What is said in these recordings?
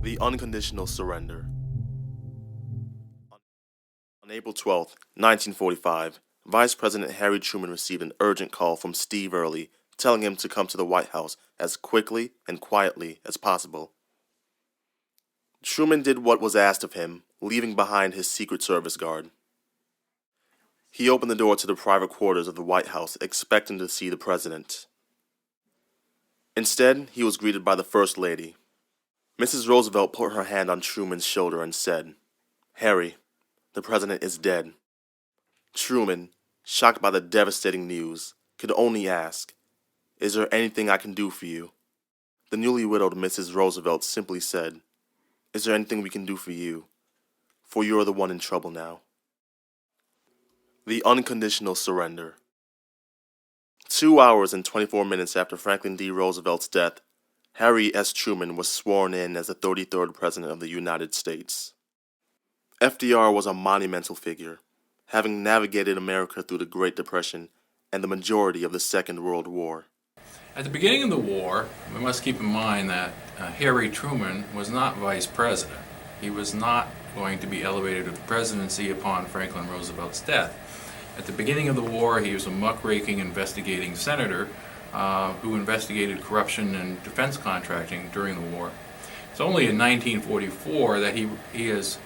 The Unconditional Surrender. On April 12, 1945, Vice President Harry Truman received an urgent call from Steve Early telling him to come to the White House as quickly and quietly as possible. Truman did what was asked of him, leaving behind his Secret Service guard. He opened the door to the private quarters of the White House, expecting to see the president. Instead, he was greeted by the First Lady. Mrs. Roosevelt put her hand on Truman's shoulder and said, "Harry, the president is dead." Truman, shocked by the devastating news, could only ask, "Is there anything I can do for you?" The newly widowed Mrs. Roosevelt simply said, "Is there anything we can do for you? For you are the one in trouble now." The Unconditional Surrender. 2 hours and 24 minutes after Franklin D. Roosevelt's death, Harry S. Truman was sworn in as the 33rd President of the United States. FDR was a monumental figure, having navigated America through the Great Depression and the majority of the Second World War. At the beginning of the war, we must keep in mind that Harry Truman was not vice president. He was not going to be elevated to the presidency upon Franklin Roosevelt's death. At the beginning of the war, he was a muckraking investigating senator who investigated corruption and defense contracting during the war. It's only in 1944 that he is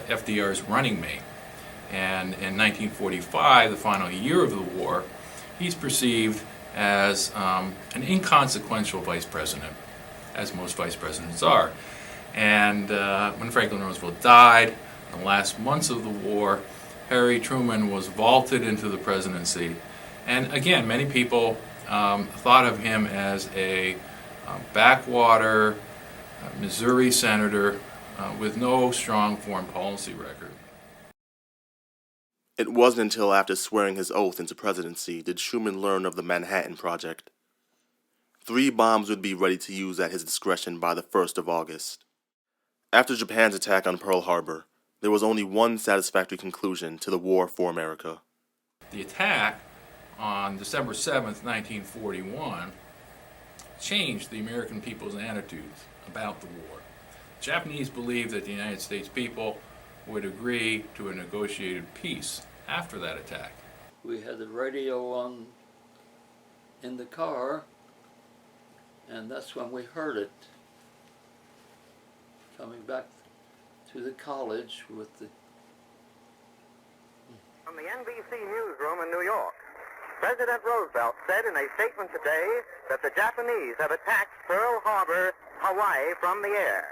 FDR's running mate. And in 1945, the final year of the war, he's perceived as an inconsequential vice president, as most vice presidents are. And when Franklin Roosevelt died, in the last months of the war, Harry Truman was vaulted into the presidency. And again, many people thought of him as a backwater Missouri senator with no strong foreign policy record. It wasn't until after swearing his oath into presidency did Truman learn of the Manhattan Project. 3 bombs would be ready to use at his discretion by the 1st of August. After Japan's attack on Pearl Harbor, there was only one satisfactory conclusion to the war for America. The attack on December 7th, 1941, changed the American people's attitudes about the war. The Japanese believed that the United States people would agree to a negotiated peace after that attack. We had the radio on in the car, and that's when we heard it. Coming back to the college with the... From the NBC newsroom in New York, President Roosevelt said in a statement today that the Japanese have attacked Pearl Harbor, Hawaii, from the air.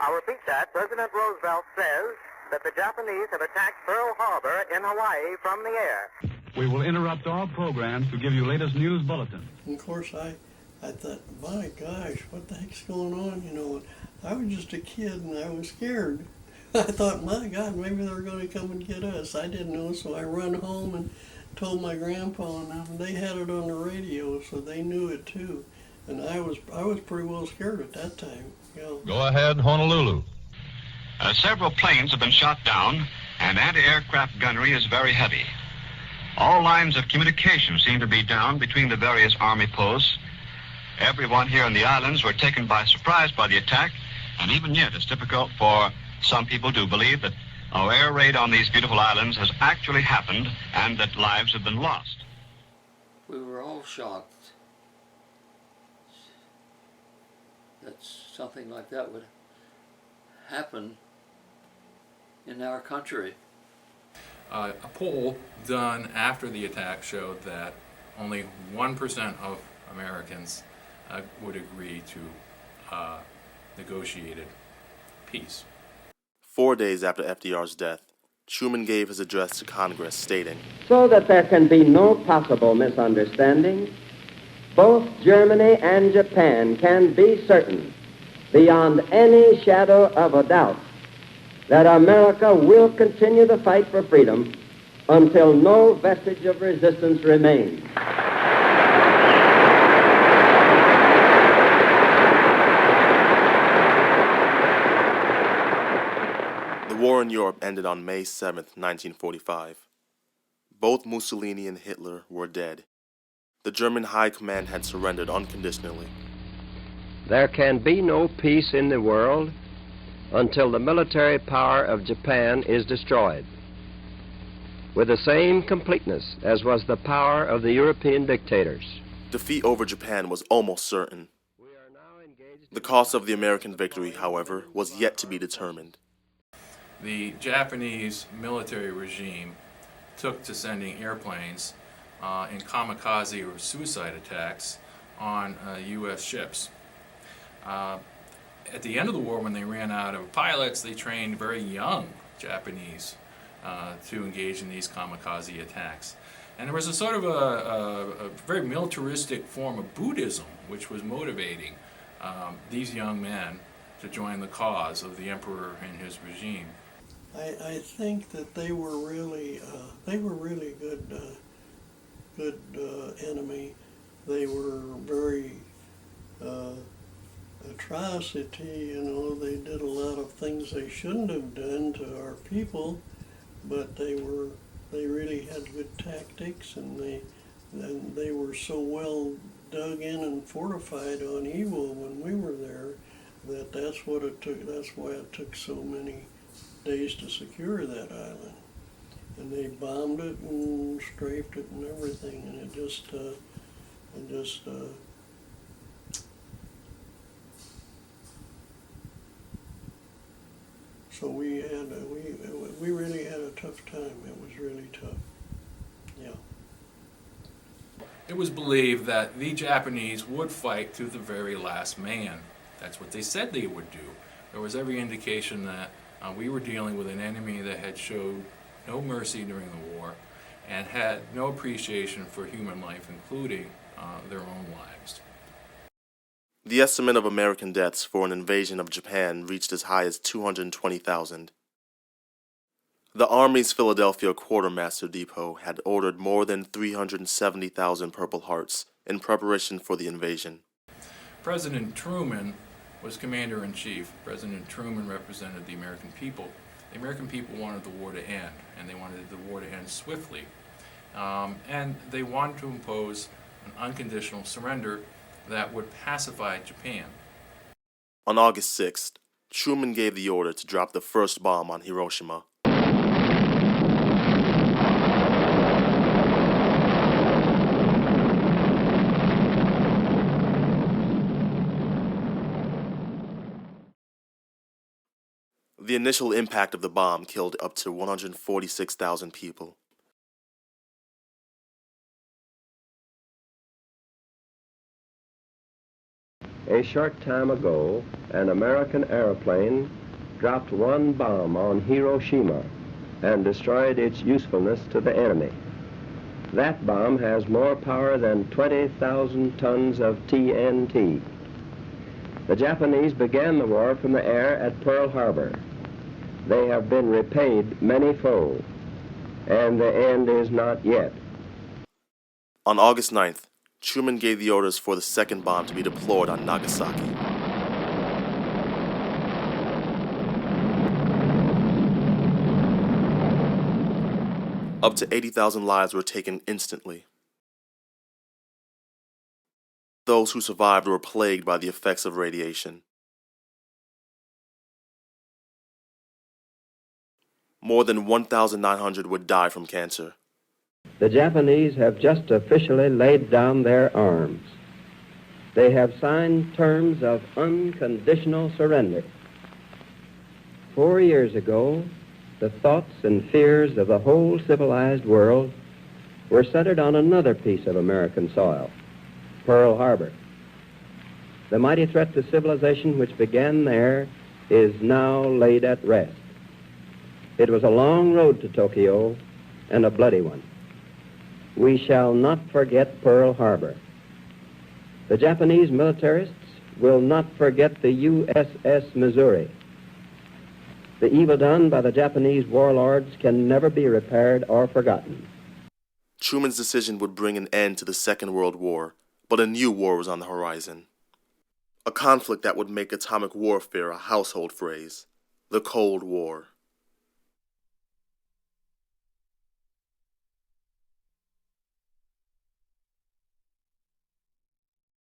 I'll repeat that. President Roosevelt says that the Japanese have attacked Pearl Harbor in Hawaii from the air. We will interrupt all programs to give you latest news bulletin. And of course, I thought, my gosh, what the heck's going on, you know? I was just a kid and I was scared. I thought, my God, maybe they're going to come and get us. I didn't know, so I run home and told my grandpa and them. They had it on the radio, so they knew it too. And I was pretty well scared at that time. You know. Go ahead, Honolulu. Several planes have been shot down, and anti-aircraft gunnery is very heavy. All lines of communication seem to be down between the various Army posts. Everyone here in the islands were taken by surprise by the attack, and even yet it's difficult for some people to believe that our air raid on these beautiful islands has actually happened and that lives have been lost. We were all shocked that something like that would happen in our country. A poll done after the attack showed that only 1% of Americans would agree to negotiated peace. 4 days after FDR's death, Truman gave his address to Congress stating, "So that there can be no possible misunderstanding, both Germany and Japan can be certain, beyond any shadow of a doubt, that America will continue the fight for freedom until no vestige of resistance remains." The war in Europe ended on May 7, 1945. Both Mussolini and Hitler were dead. The German High Command had surrendered unconditionally. There can be no peace in the world until the military power of Japan is destroyed, with the same completeness as was the power of the European dictators. Defeat over Japan was almost certain. The cost of the American victory, however, was yet to be determined. The Japanese military regime took to sending airplanes in kamikaze or suicide attacks on U.S. ships. At the end of the war, when they ran out of pilots, they trained very young Japanese to engage in these kamikaze attacks. And there was a sort of a very militaristic form of Buddhism which was motivating these young men to join the cause of the emperor and his regime. I think that they were really good enemy. They were very atrocity, you know. They did a lot of things they shouldn't have done to our people, but they really had good tactics, and they were so well dug in and fortified on evil when we were there that's what it took. That's why it took so many days to secure that island. And they bombed it and strafed it and everything, and it just so we really had a tough time. It was really tough. Yeah. It was believed that the Japanese would fight to the very last man. That's what they said they would do. There was every indication that we were dealing with an enemy that had showed no mercy during the war and had no appreciation for human life, including their own lives. The estimate of American deaths for an invasion of Japan reached as high as 220,000. The Army's Philadelphia Quartermaster Depot had ordered more than 370,000 Purple Hearts in preparation for the invasion. President Truman was commander-in-chief. President Truman represented the American people. The American people wanted the war to end, and they wanted the war to end swiftly. And they wanted to impose an unconditional surrender that would pacify Japan. On August 6th, Truman gave the order to drop the first bomb on Hiroshima. The initial impact of the bomb killed up to 146,000 people. A short time ago, an American airplane dropped one bomb on Hiroshima and destroyed its usefulness to the enemy. That bomb has more power than 20,000 tons of TNT. The Japanese began the war from the air at Pearl Harbor. They have been repaid many-fold, and the end is not yet. On August 9th, Truman gave the orders for the second bomb to be deployed on Nagasaki. Up to 80,000 lives were taken instantly. Those who survived were plagued by the effects of radiation. More than 1,900 would die from cancer. The Japanese have just officially laid down their arms. They have signed terms of unconditional surrender. 4 years ago, the thoughts and fears of the whole civilized world were centered on another piece of American soil, Pearl Harbor. The mighty threat to civilization which began there is now laid at rest. It was a long road to Tokyo and a bloody one. We shall not forget Pearl Harbor. The Japanese militarists will not forget the USS Missouri. The evil done by the Japanese warlords can never be repaired or forgotten. Truman's decision would bring an end to the Second World War, but a new war was on the horizon. A conflict that would make atomic warfare a household phrase, the Cold War.